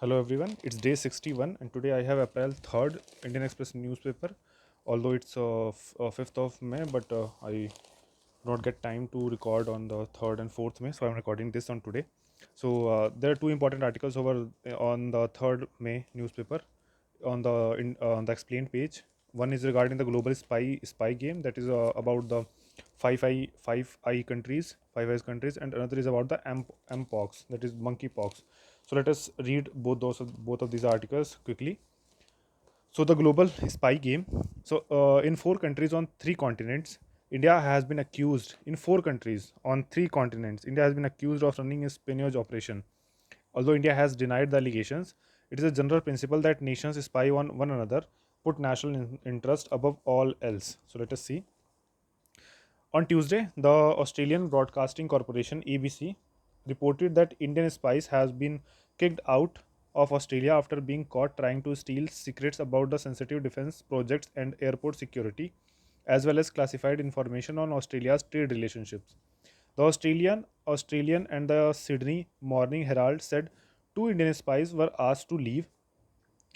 Hello everyone, it's day 61 and today I have April 3rd Indian Express newspaper. Although it's 5th of May, but I not get time to record on the 3rd and 4th May, so I'm recording this on today. So there are two important articles over on the 3rd May newspaper on the explained page. One is regarding the global spy game, that is about the five eyes countries, and another is about the mpox, that is monkeypox. So let us read both of these articles quickly. So the global spy game. So in four countries on three continents, India has been accused in four countries on three continents. India has been accused of running a espionage operation. Although India has denied the allegations, it is a general principle that nations spy on one another, put national interest above all else. So let us see. On Tuesday, the Australian Broadcasting Corporation (ABC) reported that Indian spies have been kicked out of Australia after being caught trying to steal secrets about the sensitive defence projects and airport security, as well as classified information on Australia's trade relationships. The Australian and the Sydney Morning Herald said two Indian spies were asked to leave.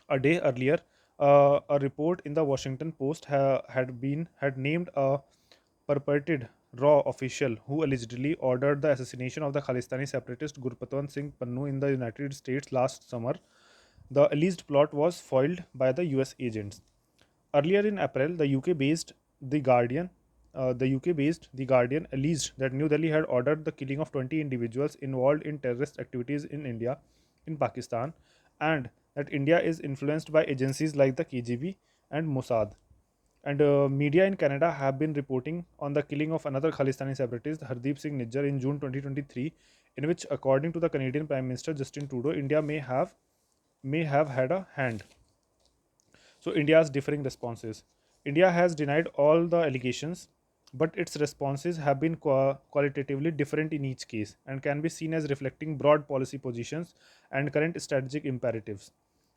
A day earlier, a report in the Washington Post had named a purported raw official who allegedly ordered the assassination of the Khalistani separatist Gurpatwant Singh Pannu in the United States last summer. The alleged plot was foiled by the US agents. Earlier in April, the UK-based The Guardian alleged that New Delhi had ordered the killing of 20 individuals involved in terrorist activities in India, in Pakistan, and that India is influenced by agencies like the KGB and Mossad. And media in Canada have been reporting on the killing of another Khalistani separatist, Hardeep Singh Nijjar, in June 2023, in which, according to the Canadian Prime Minister Justin Trudeau, India may have had a hand. So, India's differing responses. India has denied all the allegations, but its responses have been qualitatively different in each case and can be seen as reflecting broad policy positions and current strategic imperatives.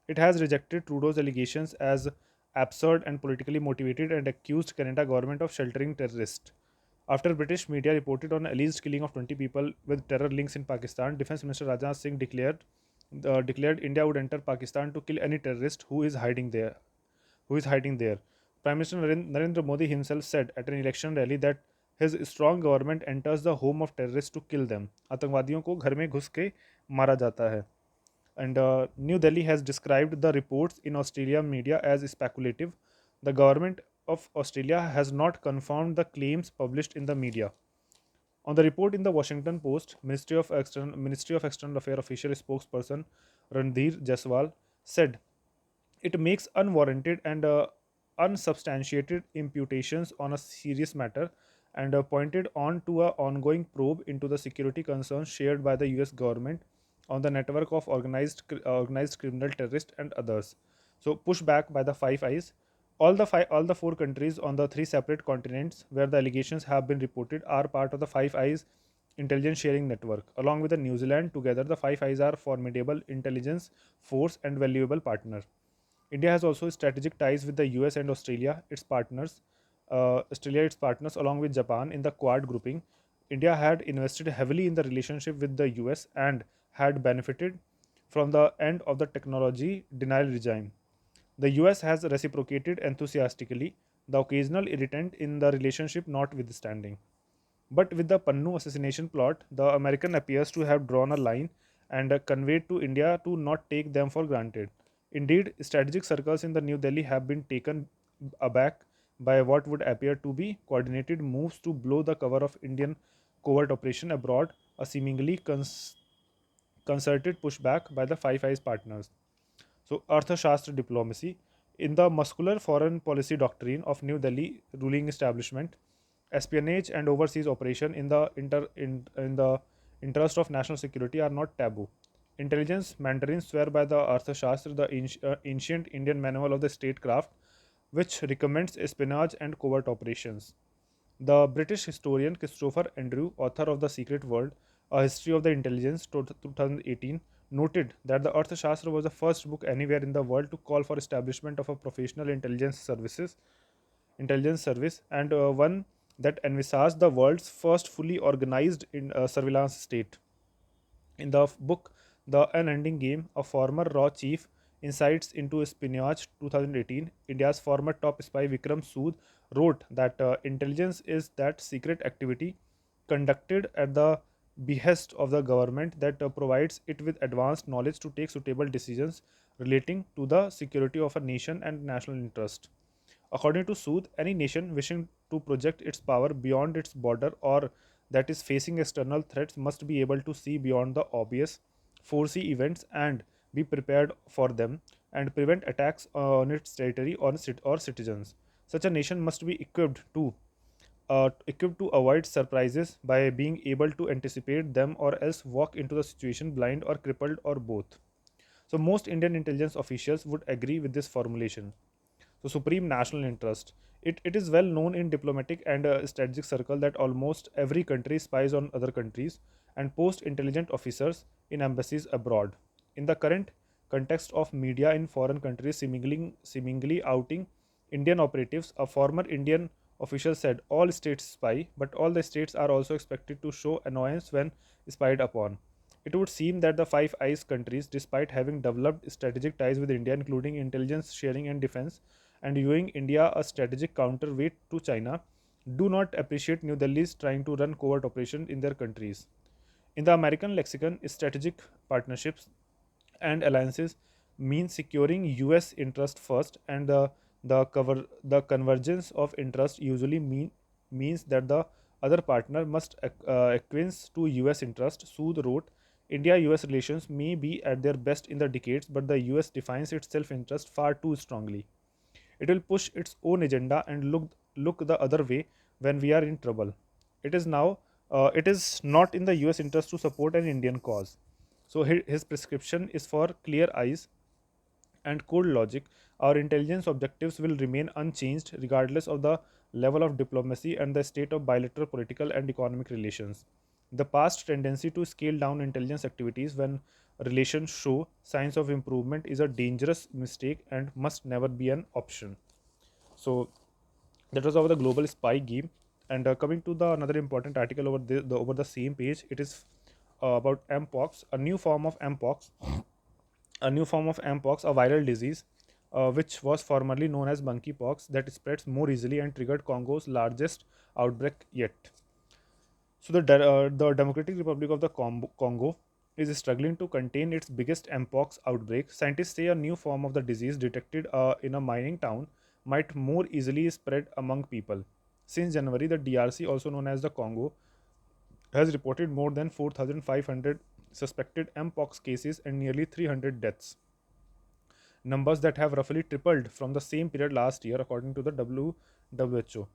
It has rejected Trudeau's allegations as absurd and politically motivated and accused Canada government of sheltering terrorists. After British media reported on alleged killing of 20 people with terror links in Pakistan, Defense Minister Rajnath Singh declared India would enter Pakistan to kill any terrorist who is hiding there. Prime Minister Narendra Modi himself said at an election rally that his strong government enters the home of terrorists to kill them. आतंकवादियों को घर में घुस के मारा जाता है. And New Delhi has described the reports in Australian media as speculative. The government of Australia has not confirmed the claims published in the media. On the report in the Washington Post, Ministry of External Affairs official spokesperson Randhir Jaiswal said it makes unwarranted and unsubstantiated imputations on a serious matter and pointed on to an ongoing probe into the security concerns shared by the US government on the network of organized criminal terrorists and others. So pushback by the Five Eyes. All the four countries on the three separate continents where the allegations have been reported are part of the Five Eyes intelligence sharing network. Along with the New Zealand, together the Five Eyes are formidable intelligence force and valuable partner. India has also strategic ties with the US and Australia, its partners, along with Japan in the Quad grouping. India had invested heavily in the relationship with the US and had benefited from the end of the technology denial regime. The US has reciprocated enthusiastically, the occasional irritant in the relationship notwithstanding. But with the Pannu assassination plot, the American appears to have drawn a line and conveyed to India to not take them for granted. Indeed, strategic circles in the New Delhi have been taken aback by what would appear to be coordinated moves to blow the cover of Indian covert operation abroad, a seemingly concerted pushback by the Five Eyes partners. So, Arthashastra diplomacy. In the muscular foreign policy doctrine of New Delhi ruling establishment, espionage and overseas operation in the interest of national security are not taboo. Intelligence mandarins swear by the Arthashastra, the ancient Indian manual of the statecraft, which recommends espionage and covert operations. The British historian Christopher Andrew, author of The Secret World, A History of the Intelligence 2018, noted that the Arthashastra was the first book anywhere in the world to call for establishment of a professional intelligence service and one that envisaged the world's first fully organized surveillance state. In the book, The Unending Game, a former RAW chief, insights into espionage 2018. India's former top spy Vikram Sood wrote that intelligence is that secret activity conducted at the behest of the government that provides it with advanced knowledge to take suitable decisions relating to the security of a nation and national interest. According to Sood, any nation wishing to project its power beyond its border or that is facing external threats must be able to see beyond the obvious, foresee events, and be prepared for them, and prevent attacks on its territory or citizens. Such a nation must be equipped to avoid surprises by being able to anticipate them or else walk into the situation blind or crippled or both. So, most Indian intelligence officials would agree with this formulation. So, supreme national interest. It is well known in diplomatic and strategic circle that almost every country spies on other countries and post intelligent officers in embassies abroad. In the current context of media in foreign countries seemingly outing Indian operatives, a former Indian official said all states spy, but all the states are also expected to show annoyance when spied upon. It would seem that the Five Eyes countries, despite having developed strategic ties with India, including intelligence sharing and defense, and viewing India a strategic counterweight to China, do not appreciate New Delhi's trying to run covert operations in their countries. In the American lexicon, strategic partnerships and alliances mean securing US interest first, and the convergence of interest usually means that the other partner must acquiesce to US interest. Sood wrote, India US relations may be at their best in the decades, but the US defines its self interest far too strongly. It will push its own agenda and look the other way when we are in trouble. It is not in the US interest to support an Indian cause. So his prescription is for clear eyes and cold logic. Our intelligence objectives will remain unchanged regardless of the level of diplomacy and the state of bilateral political and economic relations. The past tendency to scale down intelligence activities when relations show signs of improvement is a dangerous mistake and must never be an option. So that was over the global spy game. And coming to the another important article over over the same page, it is about mpox, a new form of mpox, a viral disease which was formerly known as monkeypox, that spreads more easily and triggered Congo's largest outbreak yet. So the Democratic Republic of the Congo is struggling to contain its biggest mpox outbreak. Scientists say a new form of the disease detected in a mining town might more easily spread among people. Since January, the DRC, also known as the Congo, has reported more than 4,500 suspected mpox cases and nearly 300 deaths, numbers that have roughly tripled from the same period last year, according to the WHO.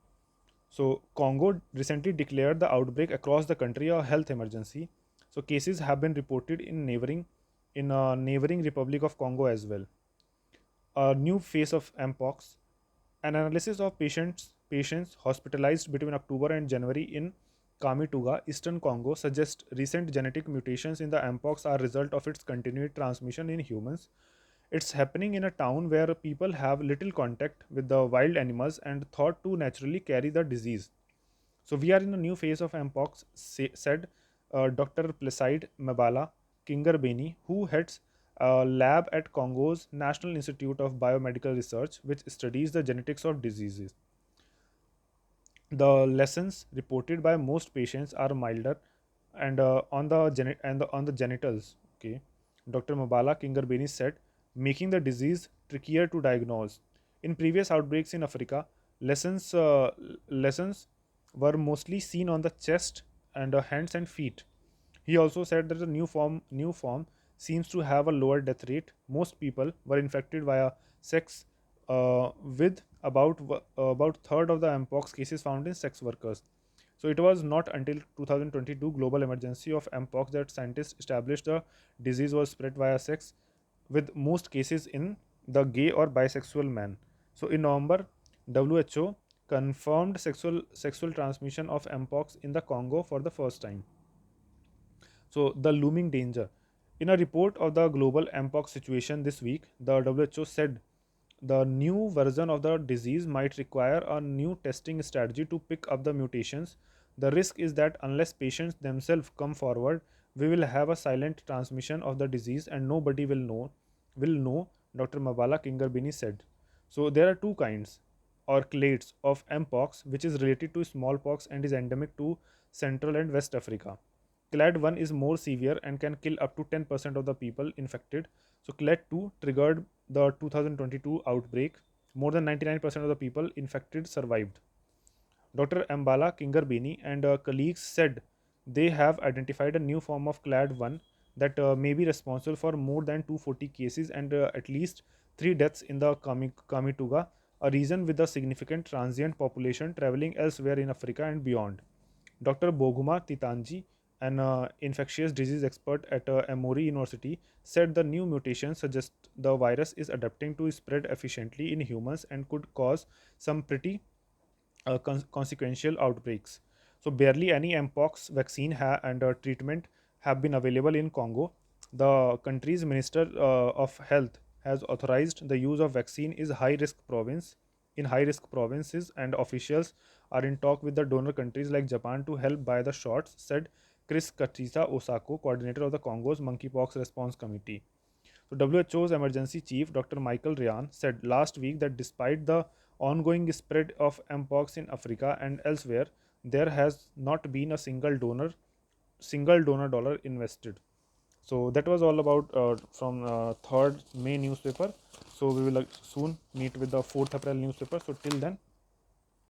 So, Congo recently declared the outbreak across the country a health emergency. So, cases have been reported in a neighboring Republic of Congo as well. A new phase of mpox. An analysis of patients hospitalized between October and January in Kamituga, Eastern Congo, suggests recent genetic mutations in the mpox are result of its continued transmission in humans. It's happening in a town where people have little contact with the wild animals and thought to naturally carry the disease. So we are in a new phase of mpox, said Dr. Placide Mabala Kingerbeni, who heads a lab at Congo's National Institute of Biomedical Research, which studies the genetics of diseases. The lessons reported by most patients are milder and on the genitals. Okay, Dr. Mabala Kingerbeni said, making the disease trickier to diagnose. In previous outbreaks in Africa, lessons were mostly seen on the chest and hands and feet. He also said that the new form seems to have a lower death rate. Most people were infected via sex, with about third of the mpox cases found in sex workers. So it was not until 2022 global emergency of mpox that scientists established the disease was spread via sex, with most cases in the gay or bisexual man. So in November, WHO confirmed sexual transmission of mpox in the Congo for the first time. So, the looming danger. In a report of the global mpox situation this week, the WHO said the new version of the disease might require a new testing strategy to pick up the mutations. The risk is that unless patients themselves come forward, we will have a silent transmission of the disease and nobody will know, Dr. Mabala Kingarbini said. So there are two kinds or clades of mpox, which is related to smallpox and is endemic to Central and West Africa. Clade 1 is more severe and can kill up to 10% of the people infected. So Clade 2 triggered the 2022 outbreak. More than 99% of the people infected survived. Dr. Mbala Kingarbini and colleagues said they have identified a new form of Clade 1 that may be responsible for more than 240 cases and at least 3 deaths in the Kamituga, a region with a significant transient population traveling elsewhere in Africa and beyond. Dr. Boguma Titanji, an infectious disease expert at Emory University, said the new mutation suggests the virus is adapting to spread efficiently in humans and could cause some pretty consequential outbreaks. So, barely any mpox vaccine and treatment have been available in Congo. The country's Minister of Health has authorized the use of vaccine is high risk province in high risk provinces, and officials are in talk with the donor countries like Japan to help buy the shots, said Chris Kachisa Osako, coordinator of the Congo's monkeypox response committee. So WHO's emergency chief, Dr. Michael Ryan, said last week that despite the ongoing spread of mpox in Africa and elsewhere, there has not been a single donor dollar invested. So that was all about from 3rd May newspaper. So we will soon meet with the 4th April newspaper. So till then,